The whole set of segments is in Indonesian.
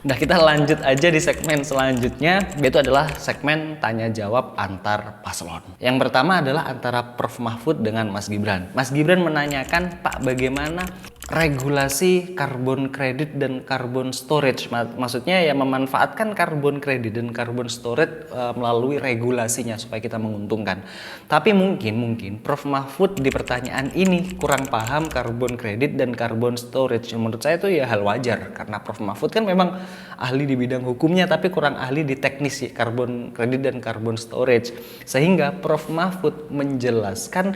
Nah, kita lanjut aja di segmen selanjutnya, yaitu adalah segmen tanya jawab antar paslon. Yang pertama adalah antara Prof. Mahfud dengan Mas Gibran. Mas Gibran menanyakan, Pak, bagaimana regulasi karbon kredit dan karbon storage? Maksudnya ya memanfaatkan karbon kredit dan karbon storage melalui regulasinya supaya kita menguntungkan. Tapi mungkin Prof. Mahfud di pertanyaan ini kurang paham karbon kredit dan karbon storage. Menurut saya itu ya hal wajar, karena Prof. Mahfud kan memang ahli di bidang hukumnya tapi kurang ahli di teknis ya, karbon kredit dan karbon storage. Sehingga Prof. Mahfud menjelaskan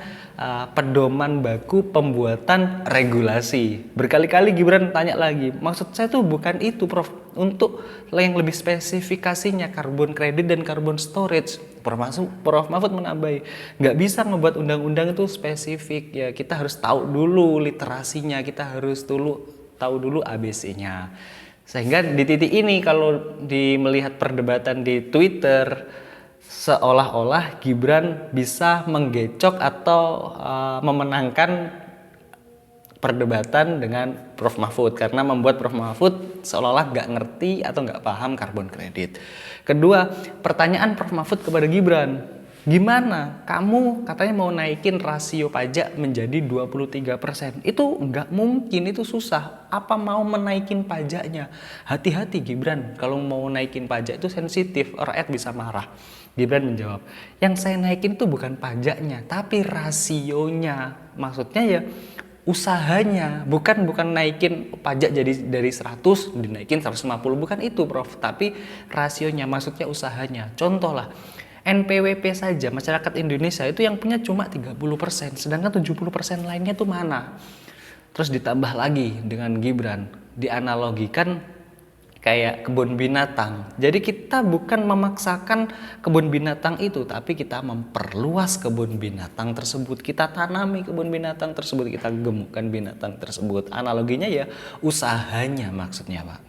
pedoman baku pembuatan regulasi. Berkali-kali Gibran tanya lagi, maksud saya tuh bukan itu, Prof. Untuk yang lebih spesifikasinya karbon kredit dan karbon storage. Prof. Mahfud menambahi, nggak bisa ngebuat undang-undang itu spesifik ya, kita harus tahu dulu literasinya, kita harus tahu dulu ABC-nya. Sehingga di titik ini kalau melihat perdebatan di Twitter, seolah-olah Gibran bisa menggecok atau memenangkan perdebatan dengan Prof. Mahfud, karena membuat Prof. Mahfud seolah-olah nggak ngerti atau nggak paham karbon kredit. Kedua, pertanyaan Prof. Mahfud kepada Gibran, gimana kamu katanya mau naikin rasio pajak menjadi 23%? Itu nggak mungkin, itu susah. Apa mau menaikin pajaknya? Hati-hati Gibran, kalau mau naikin pajak itu sensitif, rakyat bisa marah. Gibran menjawab, yang saya naikin itu bukan pajaknya, tapi rasionya. Maksudnya ya usahanya, bukan naikin pajak jadi dari 100 dinaikin 150, bukan itu, Prof. Tapi rasionya, maksudnya usahanya. Contoh lah, NPWP saja masyarakat Indonesia itu yang punya cuma 30%, sedangkan 70% lainnya tuh mana? Terus ditambah lagi dengan Gibran, dianalogikan kayak kebun binatang. Jadi kita bukan memaksakan kebun binatang itu, tapi kita memperluas kebun binatang tersebut. Kita tanami kebun binatang tersebut, kita gemukkan binatang tersebut. Analoginya ya usahanya maksudnya, Pak.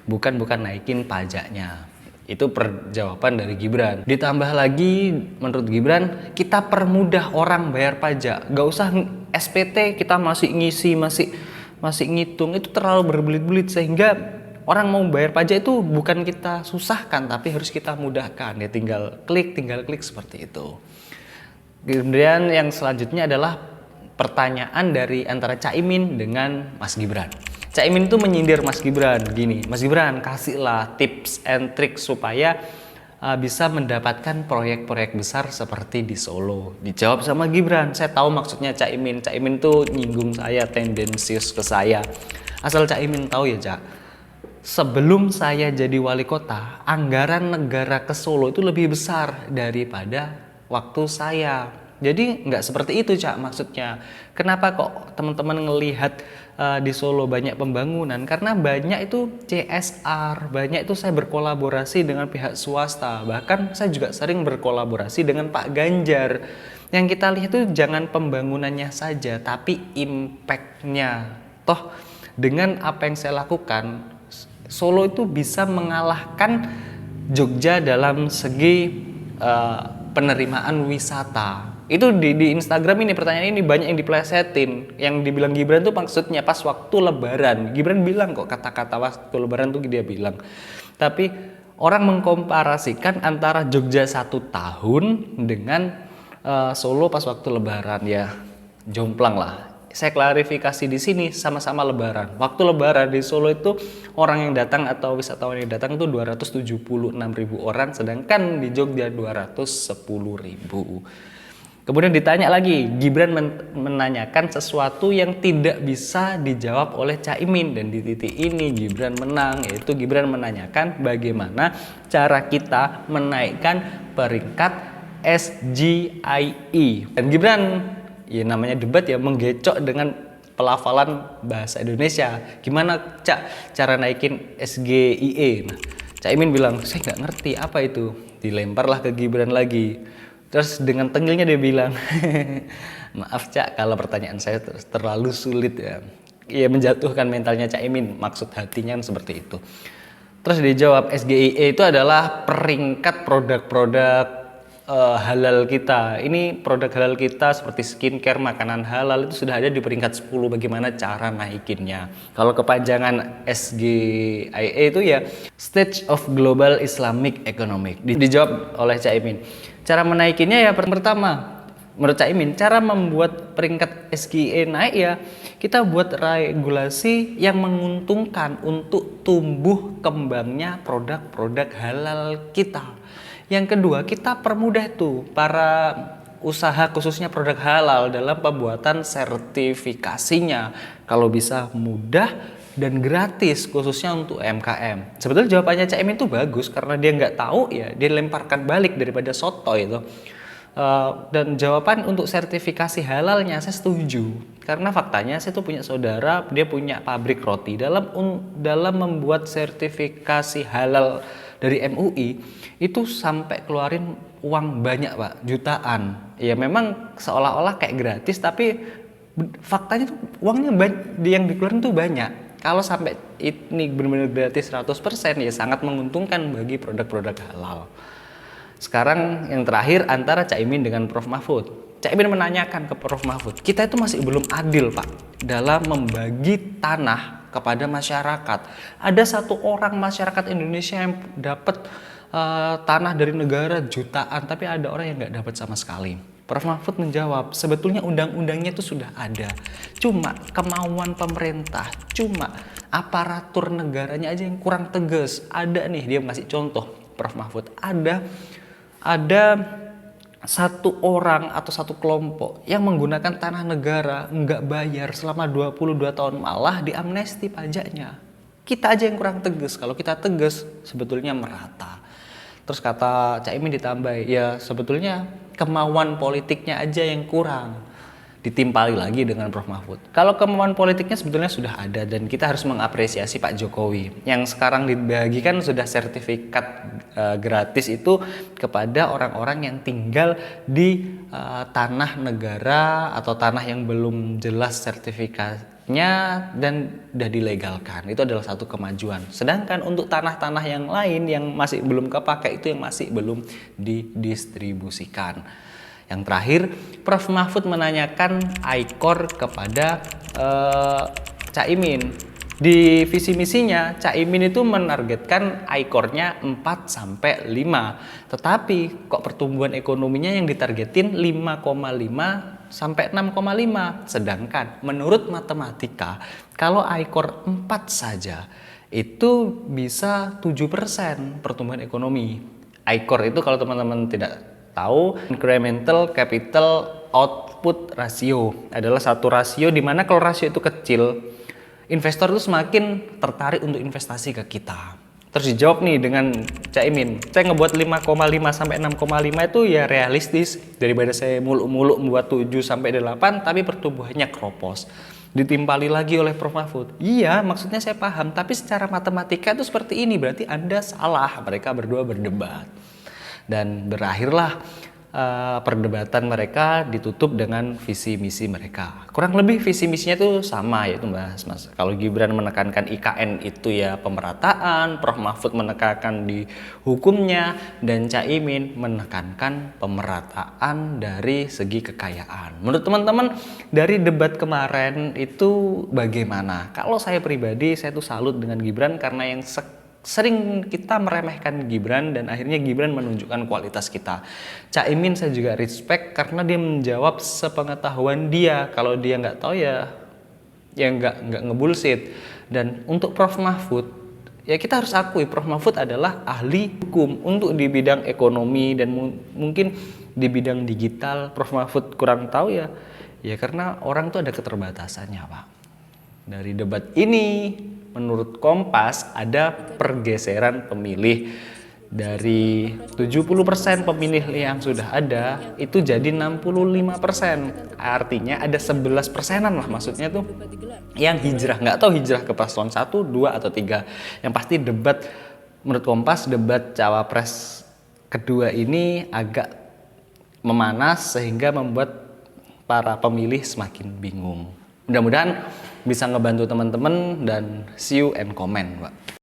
Bukan naikin pajaknya. Itu perjawaban dari Gibran. Ditambah lagi menurut Gibran, kita permudah orang bayar pajak. Gak usah SPT kita masih ngisi, masih ngitung, itu terlalu berbelit-belit sehingga orang mau bayar pajak itu bukan kita susahkan, tapi harus kita mudahkan. Ya tinggal klik seperti itu. Kemudian yang selanjutnya adalah pertanyaan dari antara Caimin dengan Mas Gibran. Caimin itu menyindir Mas Gibran gini, Mas Gibran kasihlah tips and trick supaya bisa mendapatkan proyek-proyek besar seperti di Solo. Dijawab sama Gibran, saya tahu maksudnya Caimin tuh nyinggung saya, tendensius ke saya. Asal Caimin tahu ya, Cak, sebelum saya jadi wali kota, anggaran negara ke Solo itu lebih besar daripada waktu saya. Jadi nggak seperti itu, Cak, maksudnya. Kenapa kok teman-teman ngelihat di Solo banyak pembangunan? Karena banyak itu CSR, banyak itu saya berkolaborasi dengan pihak swasta. Bahkan saya juga sering berkolaborasi dengan Pak Ganjar. Yang kita lihat itu jangan pembangunannya saja, tapi impact-nya. Toh dengan apa yang saya lakukan, Solo itu bisa mengalahkan Jogja dalam segi penerimaan wisata. Itu di Instagram ini pertanyaan ini banyak yang diplesetin. Yang dibilang Gibran tuh maksudnya pas waktu Lebaran. Gibran bilang kok kata-kata waktu Lebaran tuh dia bilang. Tapi orang mengkomparasikan antara Jogja 1 tahun dengan Solo pas waktu Lebaran, ya jomplang lah. Saya klarifikasi di sini, sama-sama Lebaran. Waktu Lebaran di Solo itu orang yang datang atau wisatawan yang datang itu 276.000 orang, sedangkan di Jogja 210.000. Kemudian ditanya lagi, Gibran menanyakan sesuatu yang tidak bisa dijawab oleh Caimin, dan di titik ini Gibran menang, yaitu Gibran menanyakan bagaimana cara kita menaikkan peringkat SGIE. Dan Gibran, ya namanya debat ya, menggecok dengan pelafalan bahasa Indonesia. Gimana, Cak, cara naikin SGIE? Nah, Caimin bilang, saya nggak ngerti apa itu. Dilemparlah ke Gibran lagi. Terus dengan tengilnya dia bilang, maaf Cak, kalau pertanyaan saya terlalu sulit ya. Ia menjatuhkan mentalnya Caimin, maksud hatinya seperti itu. Terus dijawab, SGIE itu adalah peringkat produk-produk halal kita. Ini produk halal kita seperti skincare, makanan halal itu sudah ada di peringkat 10. Bagaimana cara naikinnya? Kalau kepanjangan SGIE itu ya Stage of Global Islamic Economic. Dijawab oleh Caimin. Cara menaikinnya ya pertama, menurut Caimin, cara membuat peringkat SGIE naik ya kita buat regulasi yang menguntungkan untuk tumbuh kembangnya produk-produk halal kita. Yang kedua, kita permudah tuh para usaha khususnya produk halal dalam pembuatan sertifikasinya. Kalau bisa mudah dan gratis khususnya untuk UMKM. Sebetulnya jawabannya Caimin itu bagus karena dia nggak tahu ya dia lemparkan balik daripada soto itu. Dan jawaban untuk sertifikasi halalnya saya setuju karena faktanya saya tuh punya saudara, dia punya pabrik roti. Dalam membuat sertifikasi halal dari MUI itu sampai keluarin uang banyak Pak, jutaan. Ya memang seolah-olah kayak gratis tapi faktanya tuh uangnya yang dikeluarin tuh banyak. Kalau sampai ini benar-benar gratis 100% ya sangat menguntungkan bagi produk-produk halal. Sekarang yang terakhir antara Caimin dengan Prof Mahfud. Caimin menanyakan ke Prof Mahfud, kita itu masih belum adil Pak dalam membagi tanah kepada masyarakat. Ada satu orang masyarakat Indonesia yang dapat tanah dari negara jutaan, tapi ada orang yang nggak dapat sama sekali. Prof Mahfud menjawab, sebetulnya undang-undangnya itu sudah ada. Cuma kemauan pemerintah, cuma aparatur negaranya aja yang kurang tegas. Ada nih, dia masih contoh Prof Mahfud, ada satu orang atau satu kelompok yang menggunakan tanah negara nggak bayar selama 22 tahun malah diamnesti pajaknya. Kita aja yang kurang tegas. Kalau kita tegas sebetulnya merata. Terus kata Caimin ditambah, ya sebetulnya kemauan politiknya aja yang kurang. Ditimpali lagi dengan Prof Mahfud. Kalau kemauan politiknya sebetulnya sudah ada dan kita harus mengapresiasi Pak Jokowi. Yang sekarang dibagikan sudah sertifikat gratis itu kepada orang-orang yang tinggal di tanah negara atau tanah yang belum jelas sertifikatnya dan sudah dilegalkan. Itu adalah satu kemajuan. Sedangkan untuk tanah-tanah yang lain yang masih belum kepakai itu yang masih belum didistribusikan. Yang terakhir, Prof Mahfud menanyakan ICOR kepada Caimin. Di visi misinya, Caimin itu menargetkan ICOR-nya 4-5. Tetapi kok pertumbuhan ekonominya yang ditargetin 5,5 sampai 6,5. Sedangkan menurut matematika, kalau ICOR 4 saja, itu bisa 7% pertumbuhan ekonomi. ICOR itu kalau teman-teman tidak tahu, incremental capital output ratio adalah satu rasio di mana kalau rasio itu kecil, investor itu semakin tertarik untuk investasi ke kita. Terus dijawab nih dengan Caimin, saya ngebuat 5,5 sampai 6,5 itu ya realistis daripada saya muluk-muluk membuat 7 sampai 8 tapi pertumbuhannya kropos. Ditimpali lagi oleh Prof Mahfud. Iya, maksudnya saya paham, tapi secara matematika itu seperti ini, berarti Anda salah. Mereka berdua berdebat. Dan berakhirlah perdebatan mereka ditutup dengan visi misi mereka. Kurang lebih visi misinya itu sama, yaitu Mas. Kalau Gibran menekankan IKN itu ya pemerataan, Prof Mahfud menekankan di hukumnya, dan Caimin menekankan pemerataan dari segi kekayaan. Menurut teman-teman dari debat kemarin itu bagaimana? Kalau saya pribadi, saya tuh salut dengan Gibran karena yang sering kita meremehkan Gibran dan akhirnya Gibran menunjukkan kualitas kita. Caimin saya juga respect karena dia menjawab sepengetahuan dia. Kalau dia nggak tahu ya nggak ngebullshit. Dan untuk Prof Mahfud, ya kita harus akui Prof Mahfud adalah ahli hukum. Untuk di bidang ekonomi dan mungkin di bidang digital Prof Mahfud kurang tahu ya karena orang tuh ada keterbatasannya Pak. Dari debat ini menurut Kompas ada pergeseran pemilih dari 70% pemilih yang sudah ada itu jadi 65%. Artinya ada 11%-an lah maksudnya tuh yang hijrah. Nggak tahu hijrah ke paslon 1, 2 atau 3. Yang pasti debat menurut Kompas, debat cawapres kedua ini agak memanas sehingga membuat para pemilih semakin bingung. Mudah-mudahan bisa ngebantu teman-teman dan see you and comment, Pak.